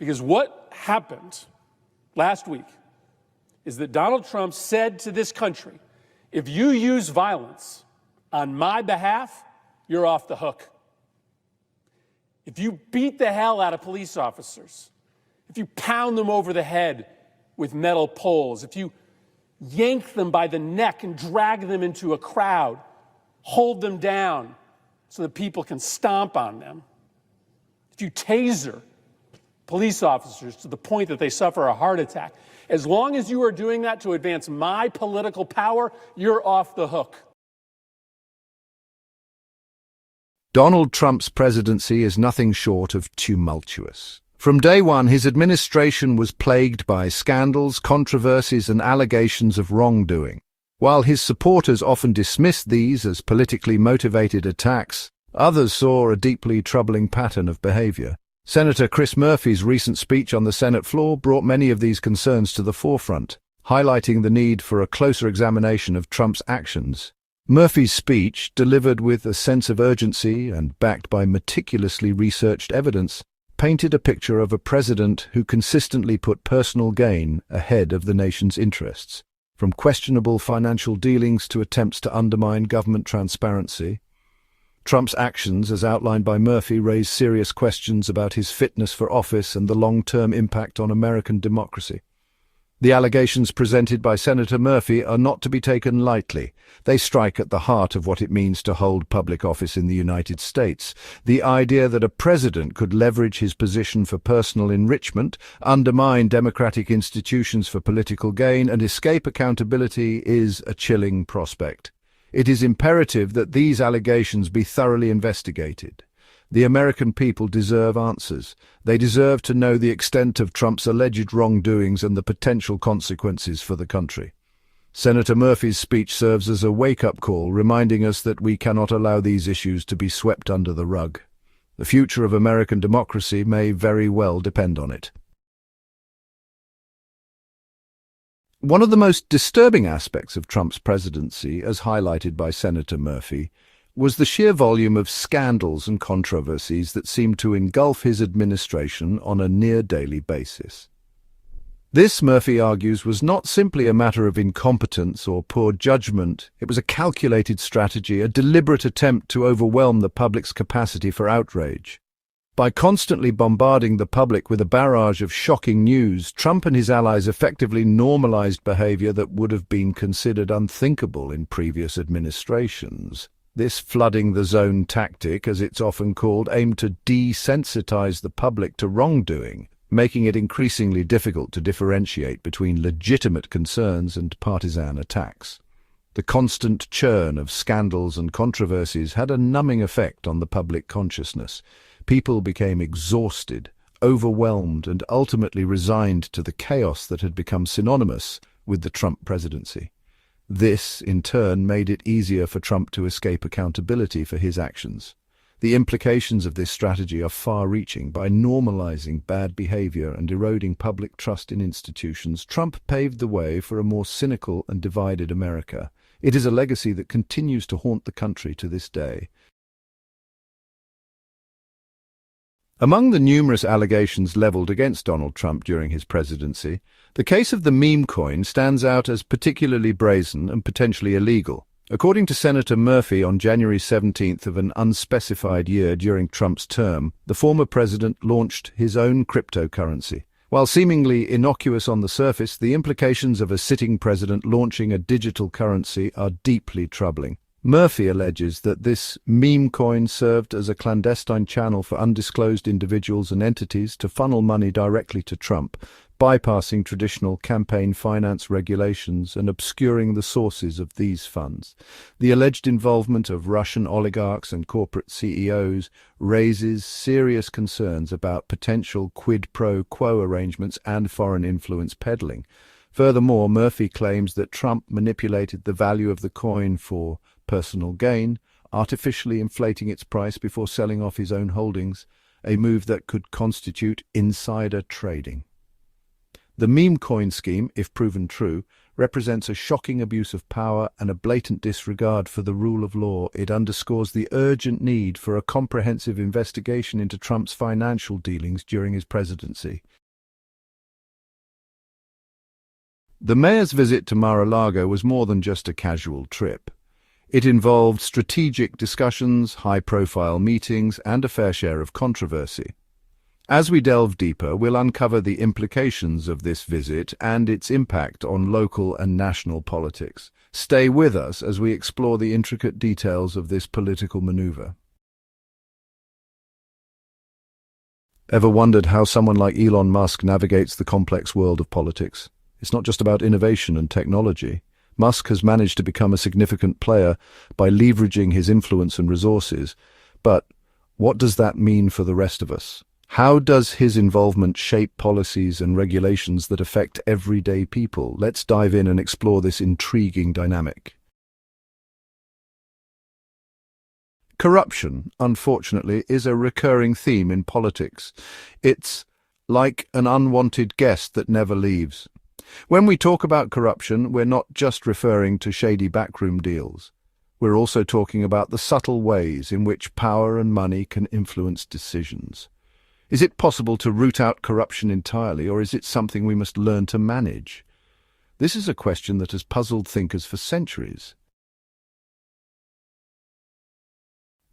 Because what happened last week is that Donald Trump said to this country, if you use violence on my behalf, you're off the hook. If you beat the hell out of police officers, if you pound them over the head with metal poles, if you yank them by the neck and drag them into a crowd, hold them down so that people can stomp on them, if you taser police officers to the point that they suffer a heart attack, as long as you are doing that to advance my political power, you're off the hook. Donald Trump's presidency is nothing short of tumultuous. From day one, his administration was plagued by scandals, controversies, and allegations of wrongdoing. While his supporters often dismissed these as politically motivated attacks, others saw a deeply troubling pattern of behavior. Senator Chris Murphy's recent speech on the Senate floor brought many of these concerns to the forefront, highlighting the need for a closer examination of Trump's actions. Murphy's speech, delivered with a sense of urgency and backed by meticulously researched evidence, painted a picture of a president who consistently put personal gain ahead of the nation's interests. From questionable financial dealings to attempts to undermine government transparency, Trump's actions, as outlined by Murphy, raise serious questions about his fitness for office and the long-term impact on American democracy. The allegations presented by Senator Murphy are not to be taken lightly. They strike at the heart of what it means to hold public office in the United States. The idea that a president could leverage his position for personal enrichment, undermine democratic institutions for political gain, and escape accountability is a chilling prospect. It is imperative that these allegations be thoroughly investigated. The American people deserve answers. They deserve to know the extent of Trump's alleged wrongdoings and the potential consequences for the country. Senator Murphy's speech serves as a wake-up call, reminding us that we cannot allow these issues to be swept under the rug. The future of American democracy may very well depend on it. One of the most disturbing aspects of Trump's presidency, as highlighted by Senator Murphy, was the sheer volume of scandals and controversies that seemed to engulf his administration on a near-daily basis. This, Murphy argues, was not simply a matter of incompetence or poor judgment. It was a calculated strategy, a deliberate attempt to overwhelm the public's capacity for outrage. By constantly bombarding the public with a barrage of shocking news, Trump and his allies effectively normalized behavior that would have been considered unthinkable in previous administrations. This flooding the zone tactic, as it's often called, aimed to desensitize the public to wrongdoing, making it increasingly difficult to differentiate between legitimate concerns and partisan attacks. The constant churn of scandals and controversies had a numbing effect on the public consciousness. People became exhausted, overwhelmed, and ultimately resigned to the chaos that had become synonymous with the Trump presidency. This, in turn, made it easier for Trump to escape accountability for his actions. The implications of this strategy are far-reaching. By normalizing bad behavior and eroding public trust in institutions, Trump paved the way for a more cynical and divided America. It is a legacy that continues to haunt the country to this day. Among the numerous allegations leveled against Donald Trump during his presidency, the case of the meme coin stands out as particularly brazen and potentially illegal. According to Senator Murphy, on January 17th of an unspecified year during Trump's term, the former president launched his own cryptocurrency. While seemingly innocuous on the surface, the implications of a sitting president launching a digital currency are deeply troubling. Murphy alleges that this meme coin served as a clandestine channel for undisclosed individuals and entities to funnel money directly to Trump, bypassing traditional campaign finance regulations and obscuring the sources of these funds. The alleged involvement of Russian oligarchs and corporate CEOs raises serious concerns about potential quid pro quo arrangements and foreign influence peddling. Furthermore, Murphy claims that Trump manipulated the value of the coin for personal gain, artificially inflating its price before selling off his own holdings, a move that could constitute insider trading. The meme coin scheme, if proven true, represents a shocking abuse of power and a blatant disregard for the rule of law. It underscores the urgent need for a comprehensive investigation into Trump's financial dealings during his presidency. The mayor's visit to Mar-a-Lago was more than just a casual trip. It involved strategic discussions, high-profile meetings, and a fair share of controversy. As we delve deeper, we'll uncover the implications of this visit and its impact on local and national politics. Stay with us as we explore the intricate details of this political maneuver. Ever wondered how someone like Elon Musk navigates the complex world of politics? It's not just about innovation and technology. Musk has managed to become a significant player by leveraging his influence and resources. But what does that mean for the rest of us? How does his involvement shape policies and regulations that affect everyday people? Let's dive in and explore this intriguing dynamic. Corruption, unfortunately, is a recurring theme in politics. It's like an unwanted guest that never leaves. When we talk about corruption, we're not just referring to shady backroom deals. We're also talking about the subtle ways in which power and money can influence decisions. Is it possible to root out corruption entirely, or is it something we must learn to manage? This is a question that has puzzled thinkers for centuries.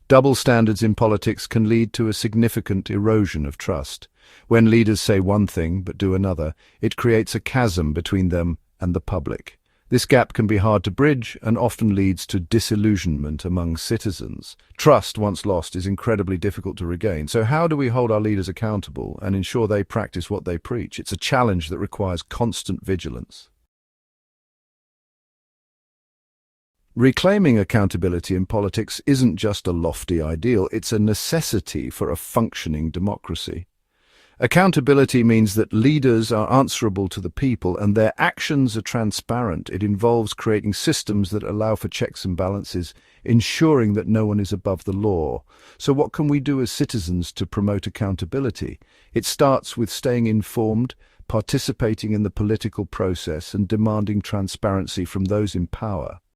Double standards in politics can lead to a significant erosion of trust. When leaders say one thing but do another, it creates a chasm between them and the public. This gap can be hard to bridge and often leads to disillusionment among citizens. Trust, once lost, is incredibly difficult to regain. So how do we hold our leaders accountable and ensure they practice what they preach? It's a challenge that requires constant vigilance. Reclaiming accountability in politics isn't just a lofty ideal, it's a necessity for a functioning democracy. Accountability means that leaders are answerable to the people and their actions are transparent. It involves creating systems that allow for checks and balances, ensuring that no one is above the law. So what can we do as citizens to promote accountability? It starts with staying informed, participating in the political process, and demanding transparency from those in power.